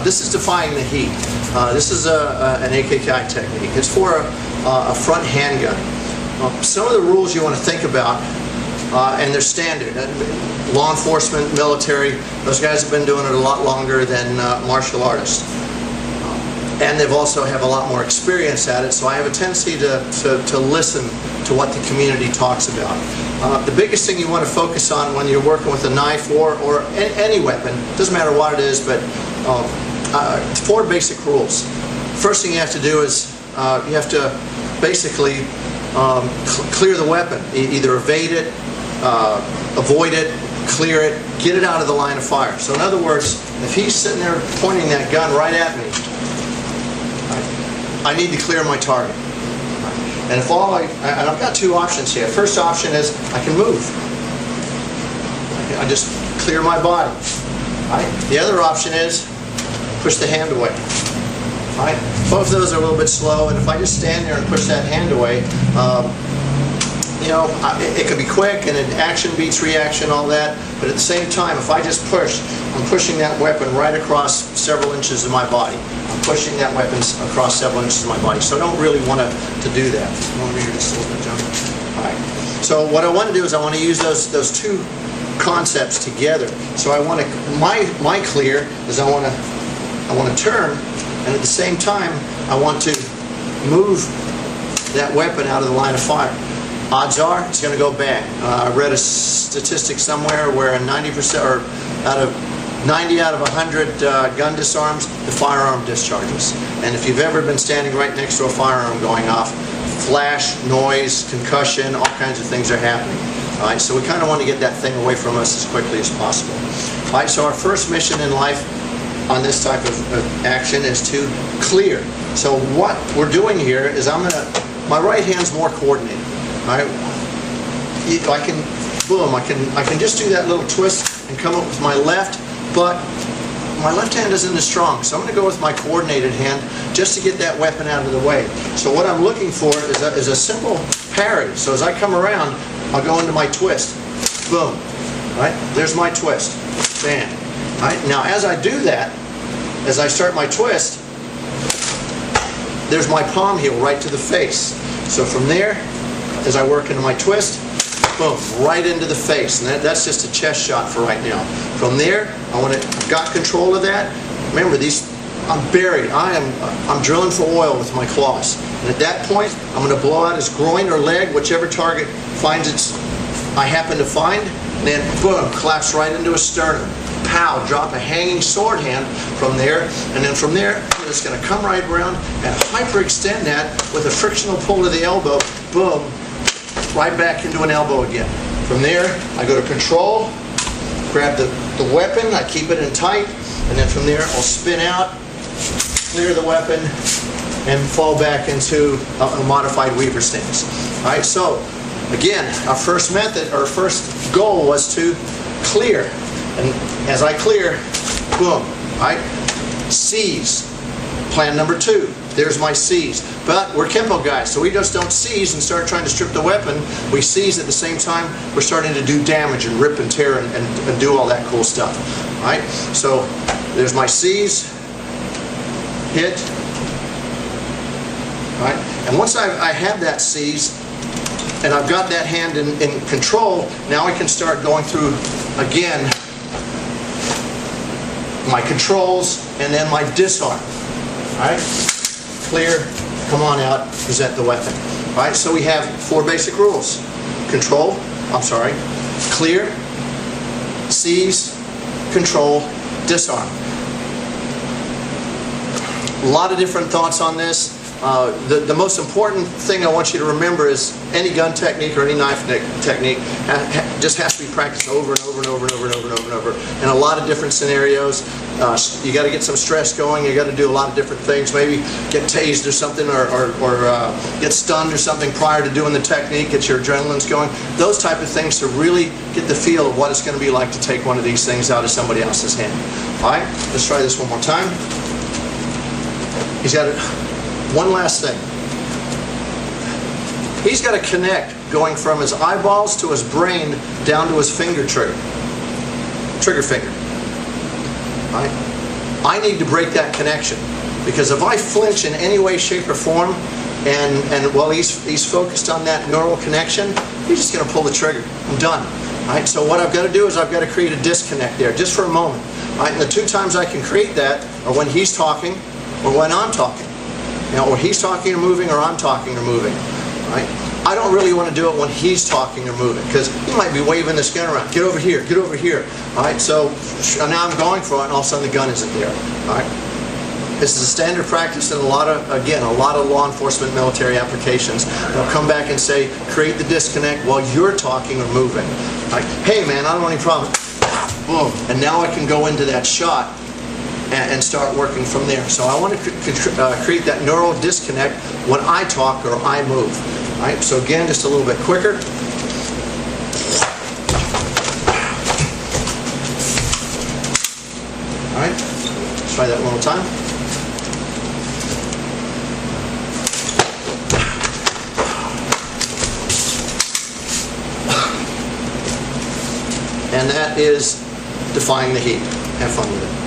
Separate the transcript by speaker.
Speaker 1: This is Defying the Heat. This is an AKKI technique. It's for a front handgun. Some of the rules you want to think about, and they're standard. Law enforcement, military, those guys have been doing it a lot longer than martial artists. And they've also have a lot more experience at it, so I have a tendency to listen to what the community talks about. The biggest thing you want to focus on when you're working with a knife or any weapon, doesn't matter what it is, but 4 basic rules. First thing you have to do is you have to basically clear the weapon. Either evade it, avoid it, clear it, get it out of the line of fire. So in other words, if he's sitting there pointing that gun right at me, I need to clear my target. And if and I've got 2 options here. First option is I can move. I just clear my body. Right? The other option is push the hand away. Right? Both of those are a little bit slow, and if I just stand there and push that hand away, you know, it could be quick, and action beats reaction, all that. But at the same time, if I just push, I'm pushing that weapon right across several inches of my body. I'm pushing that weapon across several inches of my body. So I don't really want to do that. You want to read this a little bit, John? All right. So what I want to do is I want to use those 2 concepts together. So I want to my clear is I want to turn, and at the same time I want to move that weapon out of the line of fire. Odds are it's going to go bang. I read a statistic somewhere where 90% or out of 90 out of 100 gun disarms, the firearm discharges. And if you've ever been standing right next to a firearm going off, flash, noise, concussion, all kinds of things are happening. All right, so we kind of want to get that thing away from us as quickly as possible. All right, so our first mission in life on this type of action is to clear. So what we're doing here is my right hand's more coordinated. All right, I can just do that little twist and come up with my left, but my left hand isn't as strong, so I'm going to go with my coordinated hand just to get that weapon out of the way. So what I'm looking for is a simple parry. So as I come around, I'll go into my twist. Boom. Right? There's my twist. Bam. Right? Now as I do that, as I start my twist, there's my palm heel right to the face. So from there, as I work into my twist, boom, right into the face. And that's just a chest shot for right now. From there, I've got control of that. Remember, I'm buried. I'm drilling for oil with my claws. And at that point, I'm going to blow out his groin or leg, whichever target I happen to find. And then, boom, collapse right into his sternum. Pow, drop a hanging sword hand from there. And then from there, I'm just going to come right around and hyperextend that with a frictional pull to the elbow. Boom. Right back into an elbow again. From there, I go to control, grab the weapon, I keep it in tight, and then from there I'll spin out, clear the weapon, and fall back into a modified Weaver stance. Alright, so again, our first goal was to clear. And as I clear, boom, alright, seize. Plan number 2. There's my seize. But we're Kempo guys, so we just don't seize and start trying to strip the weapon. We seize at the same time we're starting to do damage and rip and tear and do all that cool stuff. Alright? So there's my seize, hit. Alright? And once I have that seize and I've got that hand in control, now I can start going through again my controls and then my disarm. Alright? Clear, come on out, present the weapon. Alright, so we have 4 basic rules. Clear, seize, control, disarm. A lot of different thoughts on this. The most important thing I want you to remember is any gun technique or any knife technique just has to be practiced over and over and over and over and over and over and over in a lot of different scenarios. You got to get some stress going. You got to do a lot of different things. Maybe get tased or something, or get stunned or something prior to doing the technique. Get your adrenaline's going. Those type of things to really get the feel of what it's going to be like to take one of these things out of somebody else's hand. All right, let's try this one more time. He's got it. One last thing. He's got to connect going from his eyeballs to his brain down to his finger trigger finger. Right? I need to break that connection, because if I flinch in any way, shape, or form, and while he's focused on that neural connection, he's just going to pull the trigger. I'm done. All right, so what I've got to do is I've got to create a disconnect there, just for a moment. All right, and the 2 times I can create that are when he's talking or when I'm talking. You know, or he's talking or moving, or I'm talking or moving. All right? I don't really want to do it when he's talking or moving, because he might be waving this gun around. Get over here, get over here. All right, so now I'm going for it, and all of a sudden the gun isn't there. All right. This is a standard practice in a lot of law enforcement military applications. They'll come back and say, create the disconnect while you're talking or moving. Like, hey man, I don't want any problem. Boom. And now I can go into that shot and start working from there. So I want to create that neural disconnect when I talk or I move. All right, so again, just a little bit quicker. All right, let's try that one more time. And that is Defying the Heat. Have fun with it.